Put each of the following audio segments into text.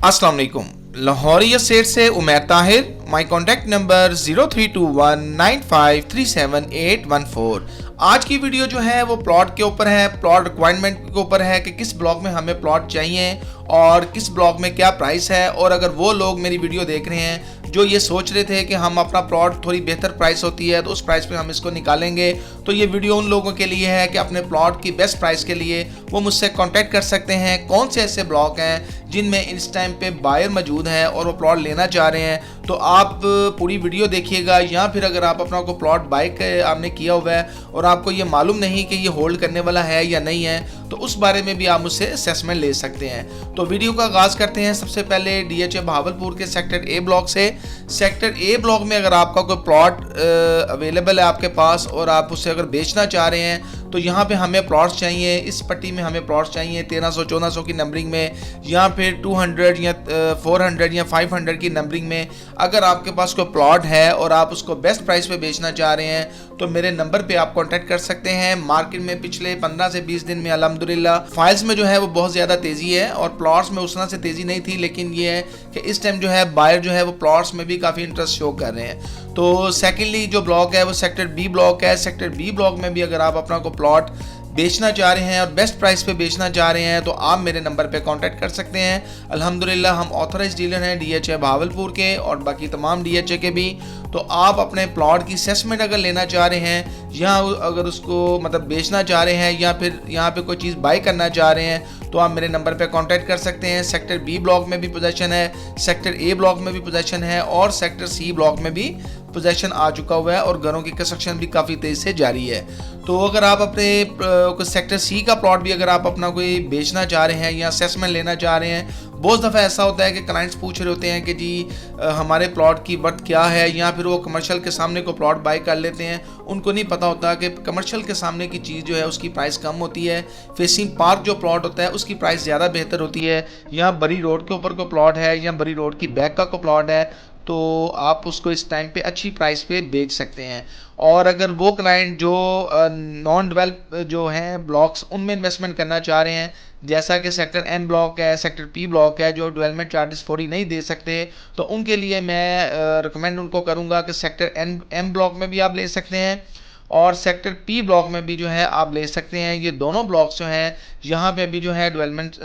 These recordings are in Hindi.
अस्सलाम वालेकुम। लाहौरिया सेठ से उमैर ताहिर। माई कॉन्टैक्ट नंबर 032195378814। आज की वीडियो जो है वो प्लॉट के ऊपर है, प्लॉट रिक्वायरमेंट के ऊपर है कि किस ब्लॉक में हमें प्लॉट चाहिए और किस ब्लॉक में क्या प्राइस है। और अगर वो लोग मेरी वीडियो देख रहे हैं जो ये सोच रहे थे कि हम अपना प्लॉट थोड़ी बेहतर प्राइस होती है तो उस प्राइस पे हम इसको निकालेंगे, तो ये वीडियो उन लोगों के लिए है कि अपने प्लॉट की बेस्ट प्राइस के लिए वो मुझसे कांटेक्ट कर सकते हैं। कौन से ऐसे ब्लॉक हैं जिनमें इस टाइम पे बायर मौजूद हैं और वो प्लॉट लेना चाह रहे हैं, तो आप पूरी वीडियो देखिएगा। या फिर अगर आप अपना को प्लॉट बाय आपने किया हुआ है और आपको ये मालूम नहीं कि ये होल्ड करने वाला है या नहीं है, तो उस बारे में भी आप मुझसे असेसमेंट ले सकते हैं। तो वीडियो का आगाज़ करते हैं सबसे पहले DHA भावलपुर के सेक्टर ए ब्लॉक से। सेक्टर ए ब्लॉक में अगर आपका कोई प्लॉट अवेलेबल है आपके पास और आप उसे अगर बेचना चाह रहे हैं, तो यहाँ पे हमें प्लॉट्स चाहिए। इस पट्टी में हमें प्लॉट्स चाहिए 1300-1400 की नंबरिंग में, या फिर 200 या 400 या 500 की नंबरिंग में। अगर आपके पास कोई प्लॉट है और आप उसको बेस्ट प्राइस पे बेचना चाह रहे हैं तो मेरे नंबर पे आप कांटेक्ट कर सकते हैं। मार्केट में पिछले 15 से 20 दिन में अल्हम्दुलिल्लाह फाइल्स में जो है वो बहुत ज़्यादा तेज़ी है और प्लॉट्स में उतना से तेज़ी नहीं थी, लेकिन ये है कि इस टाइम जो है बायर जो है वो प्लॉट्स में भी काफ़ी इंटरेस्ट शो कर रहे हैं। तो सेकेंडली जो ब्लॉक है वो सेक्टर बी ब्लॉक है। सेक्टर बी ब्लॉक में भी अगर आप अपना को प्लॉट बेचना चाह रहे हैं और बेस्ट प्राइस पे बेचना चाह रहे हैं तो आप मेरे नंबर पे कांटेक्ट कर सकते हैं। अल्हम्दुलिल्लाह हम ऑथराइज्ड डीलर हैं DHA भावलपुर के और बाकी तमाम DHA के भी। तो आप अपने प्लॉट की असेसमेंट अगर लेना चाह रहे हैं या अगर उसको मतलब बेचना चाह रहे हैं या फिर यहाँ पे कोई चीज़ बाय करना चाह रहे हैं तो आप मेरे नंबर पे कांटेक्ट कर सकते हैं। सेक्टर बी ब्लॉक में भी पोजीशन है, सेक्टर ए ब्लॉक में भी पोजीशन है और सेक्टर सी ब्लॉक में भी पोजीशन आ चुका हुआ है और घरों की कंस्ट्रक्शन भी काफ़ी तेज़ी से जारी है। तो अगर आप अपने सेक्टर सी का प्लॉट भी अगर आप अपना कोई बेचना चाह रहे हैं या असेसमेंट लेना चाह रहे हैं, बहुत दफ़ा ऐसा होता है कि क्लाइंट्स पूछ रहे होते हैं कि जी हमारे प्लॉट की वर्थ क्या है, या फिर वो कमर्शियल के सामने को प्लॉट बाय कर लेते हैं। उनको नहीं पता होता कि कमर्शियल के सामने की चीज़ जो है उसकी प्राइस कम होती है, फेसिंग पार्क जो प्लॉट होता है उसकी प्राइस ज़्यादा बेहतर होती है। या बरी रोड के ऊपर को प्लॉट है या बरी रोड की बैक का को प्लॉट है तो आप उसको इस टाइम पे अच्छी प्राइस पे बेच सकते हैं। और अगर वो क्लाइंट जो नॉन डेवलप जो हैं ब्लॉक्स उनमें इन्वेस्टमेंट करना चाह रहे हैं, जैसा कि सेक्टर एन ब्लॉक है, सेक्टर पी ब्लॉक है, जो डेवलपमेंट चार्जेस फौरी नहीं दे सकते, तो उनके लिए मैं रिकमेंड उनको करूँगा कि सेक्टर एम ब्लॉक में भी आप ले सकते हैं और सेक्टर पी ब्लॉक में भी जो है आप ले सकते हैं। ये दोनों ब्लॉक्स जो हैं यहाँ पे अभी जो है डेवलपमेंट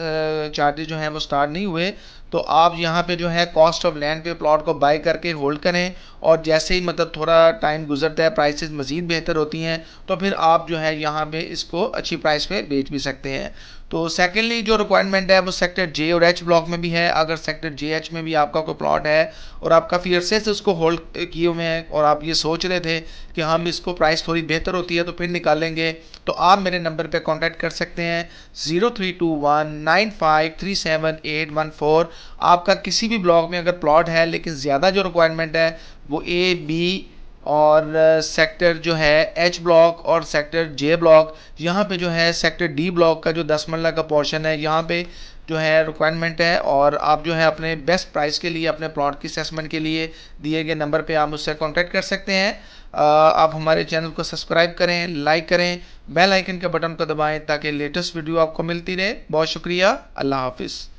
चार्जेस जो हैं वो स्टार्ट नहीं हुए, तो आप यहाँ पे जो है कॉस्ट ऑफ लैंड पे प्लॉट को बाय करके होल्ड करें और जैसे ही मतलब थोड़ा टाइम गुजरता है प्राइसेस मज़ीद बेहतर होती हैं तो फिर आप जो है यहाँ पे इसको अच्छी प्राइस पे बेच भी सकते हैं। तो सेकेंडली जो रिक्वायरमेंट है वो सेक्टर जे और एच ब्लॉक में भी है। अगर सेक्टर जे एच में भी आपका कोई प्लॉट है और आप काफ़ी अरसे से उसको होल्ड किए हुए हैं और आप ये सोच रहे थे कि हम इसको प्राइस थोड़ी बेहतर होती है तो फिर निकालेंगे, तो आप मेरे नंबर पे कांटेक्ट कर सकते हैं 032195378814। आपका किसी भी ब्लॉक में अगर प्लॉट है लेकिन ज़्यादा जो रिक्वायरमेंट है वो ए बी और सेक्टर जो है एच ब्लॉक और सेक्टर जे ब्लॉक, यहाँ पे जो है सेक्टर डी ब्लॉक का जो 10 मरला का पोर्शन है यहाँ पे जो है रिक्वायरमेंट है। और आप जो है अपने बेस्ट प्राइस के लिए अपने प्लॉट की असेसमेंट के लिए दिए गए नंबर पे आप मुझसे कांटेक्ट कर सकते हैं। आप हमारे चैनल को सब्सक्राइब करें, लाइक करें, बेल आइकन के बटन को दबाएं ताकि लेटेस्ट वीडियो आपको मिलती रहे। बहुत शुक्रिया, अल्लाह हाफिज़।